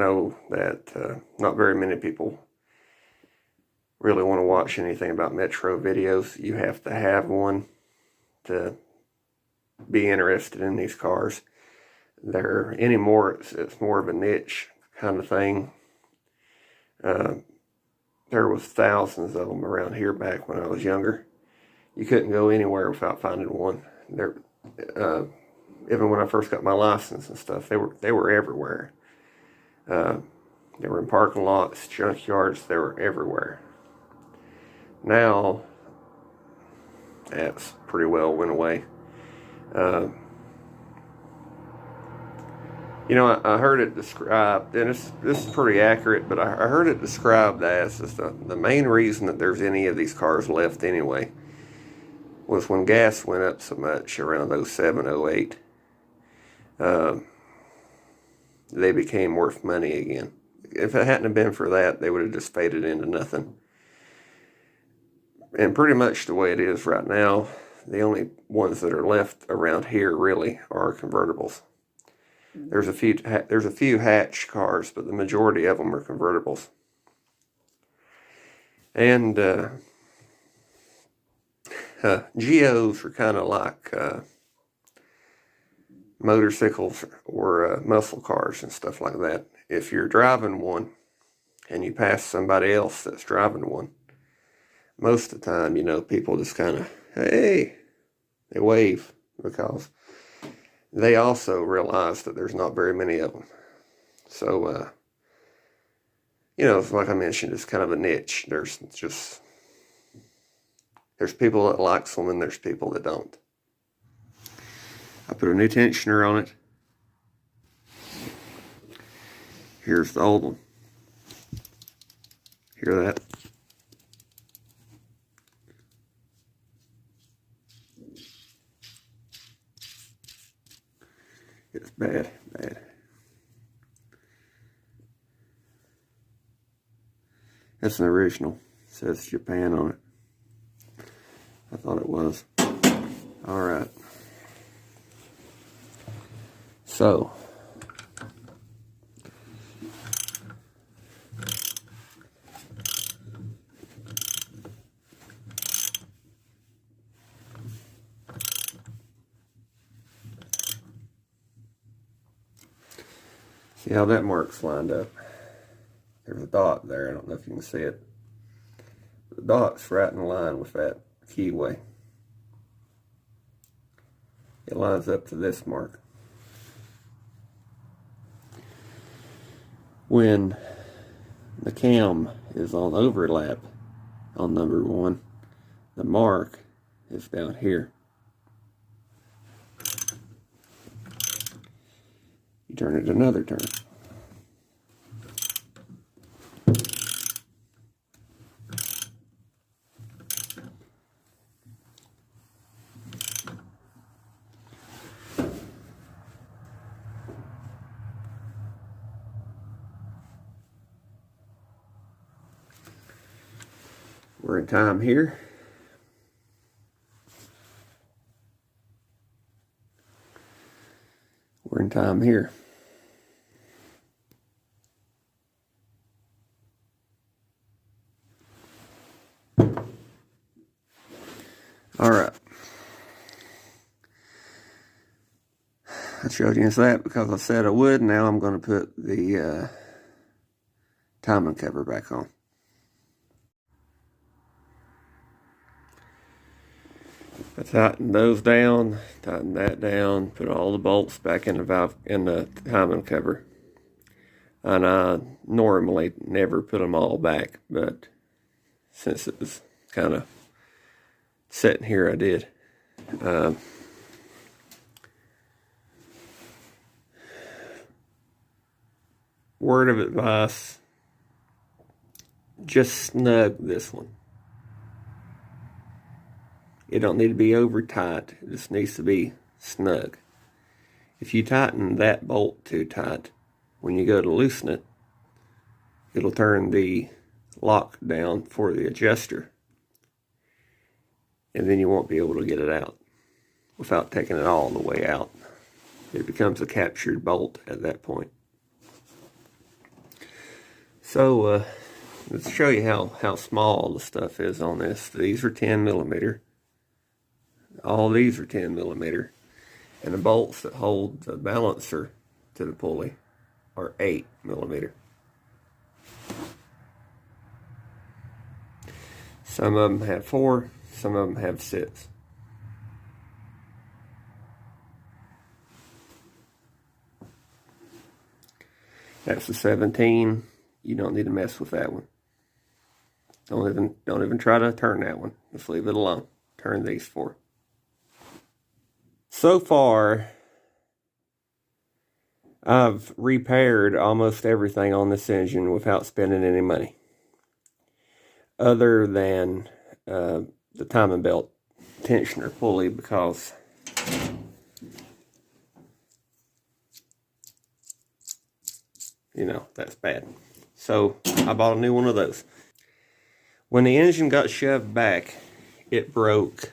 know that not very many people really want to watch anything about Metro videos. You have to have one to be interested in these cars. It's more of a niche kind of thing. There was thousands of them around here back when I was younger. You couldn't go anywhere without finding one. Even when I first got my license and stuff, they were everywhere. They were in parking lots, junkyards. They were everywhere. Now, that's pretty well went away. You know, I heard it described, and this is pretty accurate, but I heard it described as the main reason that there's any of these cars left anyway was when gas went up so much around 07, 08. They became worth money again. If it hadn't have been for that, they would have just faded into nothing. And pretty much the way it is right now, the only ones that are left around here really are convertibles. There's a few hatch cars, but the majority of them are convertibles. And Geos are kind of like motorcycles or muscle cars and stuff like that. If you're driving one and you pass somebody else that's driving one, most of the time, you know, people just kind of, hey, they wave, because they also realize that there's not very many of them. So, you know, like I mentioned, it's kind of a niche. There's people that likes them and there's people that don't. I put a new tensioner on it. Here's the old one. Hear that? It's bad. That's an original. It says Japan on it. I thought it was. Alright. So. See how that mark's lined up? There's a dot there. I don't know if you can see it. The dot's right in line with that keyway. It lines up to this mark. When the cam is on overlap on number 1, the mark is down here. You turn it another turn. We're in time here. We're in time here. All right. I showed you that because I said I would. Now I'm going to put the timing cover back on. I tightened those down, tightened that down, put all the bolts back in the timing cover. And I normally never put them all back, but since it was kind of sitting here, I did. Word of advice, just snug this one. It don't need to be over tight. It just needs to be snug. If you tighten that bolt too tight, when you go to loosen it, it'll turn the lock down for the adjuster. And then you won't be able to get it out without taking it all the way out. It becomes a captured bolt at that point. So, let's show you how small the stuff is on this. These are 10 millimeter. All these are 10 millimeter. And the bolts that hold the balancer to the pulley are 8 millimeter. Some of them have 4, some of them have 6. That's the 17. You don't need to mess with that one. Don't even try to turn that one. Just leave it alone. Turn these 4. So far, I've repaired almost everything on this engine without spending any money, other than the timing belt tensioner pulley, because you know that's bad. So I bought a new one of those. When the engine got shoved back, it broke.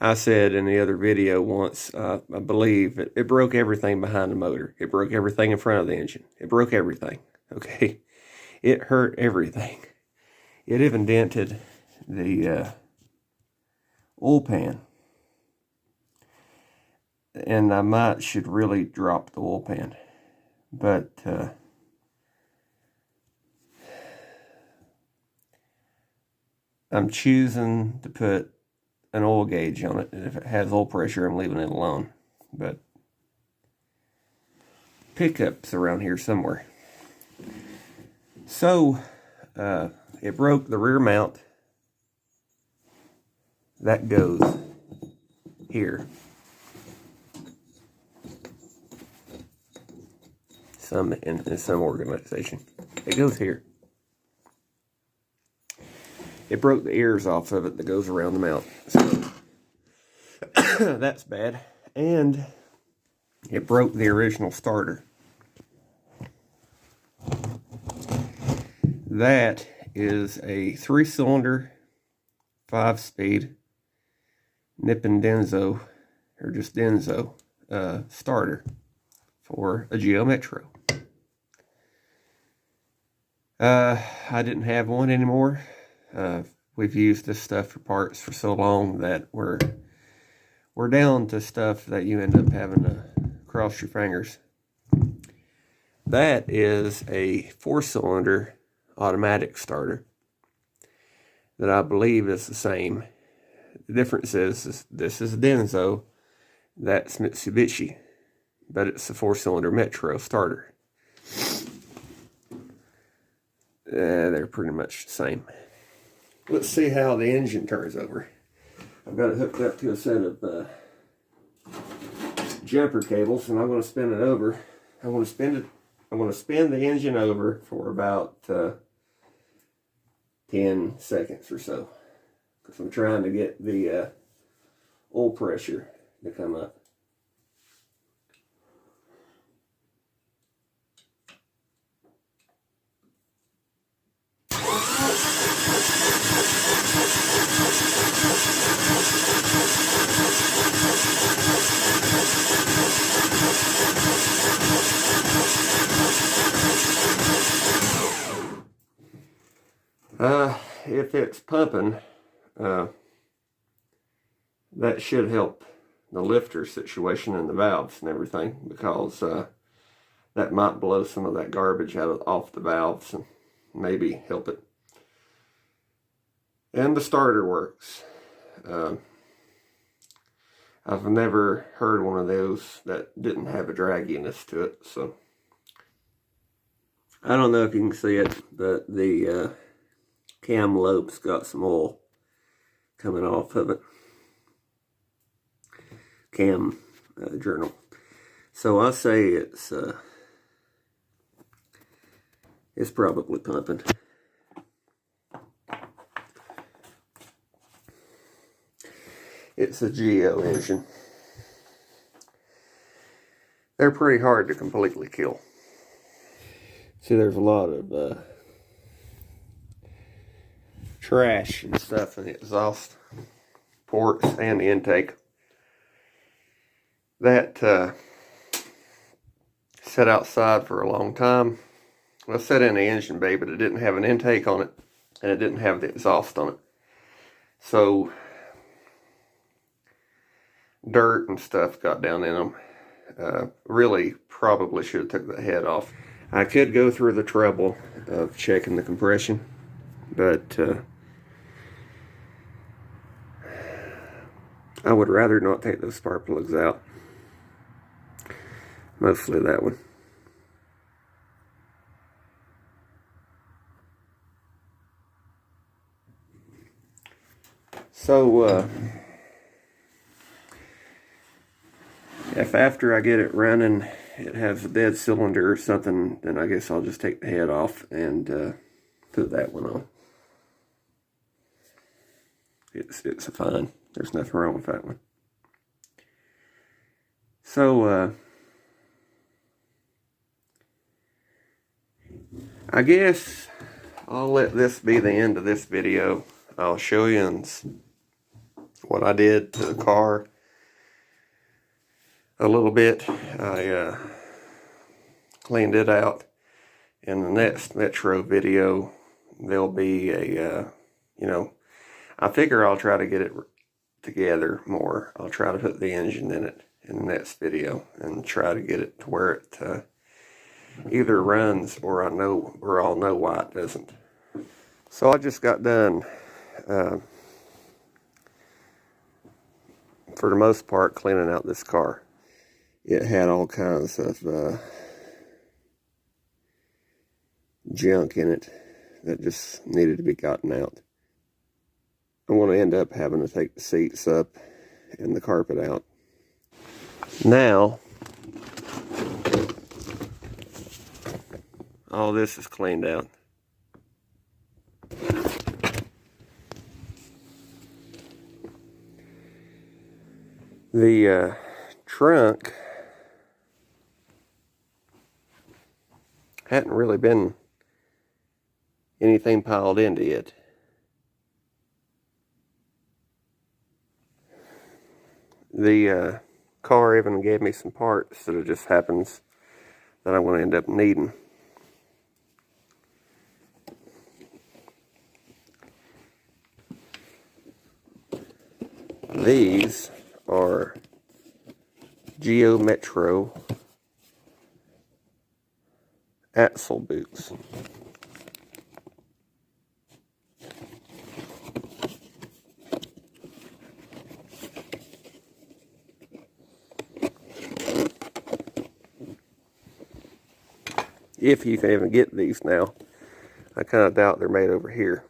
I said in the other video once, I believe, it broke everything behind the motor. It broke everything in front of the engine. It broke everything, okay? It hurt everything. It even dented the oil pan. And I should really drop the oil pan. But I'm choosing to put an oil gauge on it, and if it has oil pressure, I'm leaving it alone. But pickup's around here somewhere. So it broke the rear mount. That goes here. In some organization, it goes here. It broke the ears off of it that goes around the mount. So that's bad. And it broke the original starter. That is a 3-cylinder, 5-speed Nippon Denso, or just Denso, starter for a Geo Metro. I didn't have one anymore. We've used this stuff for parts for so long that we're down to stuff that you end up having to cross your fingers. That is a 4-cylinder automatic starter that I believe is the same. The difference is this is a Denso, that's Mitsubishi, but it's a 4-cylinder Metro starter. They're pretty much the same. Let's see how the engine turns over. I've got it hooked up to a set of jumper cables, and I'm going to spin it over. I'm going to spin the engine over for about 10 seconds or so, because I'm trying to get the oil pressure to come up. If it's pumping, that should help the lifter situation and the valves and everything, because that might blow some of that garbage off the valves and maybe help it. And the starter works. I've never heard one of those that didn't have a dragginess to it, so I don't know if you can see it, but the cam lobe's got some oil coming off of it. Cam journal. So I say it's probably pumping. It's a Geo engine. They're pretty hard to completely kill. See, there's a lot of trash and stuff in the exhaust ports and the intake that sat outside for a long time, Well, it set in the engine bay, but it didn't have an intake on it, and it didn't have the exhaust on it. So dirt and stuff got down in them. Really probably should have took the head off. I could go through the trouble of checking the compression, but I would rather not take those spark plugs out. Mostly that one. So, if after I get it running, it has a dead cylinder or something, then I guess I'll just take the head off and put that one on. It's fine. There's nothing wrong with that one. So, I guess I'll let this be the end of this video. I'll show you what I did to the car a little bit. I cleaned it out. In the next Metro video, there'll be a, I figure I'll try to get it together more. I'll try to put the engine in it in the next video and try to get it to where it either runs or I'll know why it doesn't. So I just got done, for the most part, cleaning out this car. It had all kinds of junk in it that just needed to be gotten out. I'm going to end up having to take the seats up and the carpet out. Now, all this is cleaned out. The trunk hadn't really been anything piled into it. The car even gave me some parts that it just happens that I'm going to end up needing. These are Geo Metro axle boots. If you can even get these now. I kind of doubt they're made over here.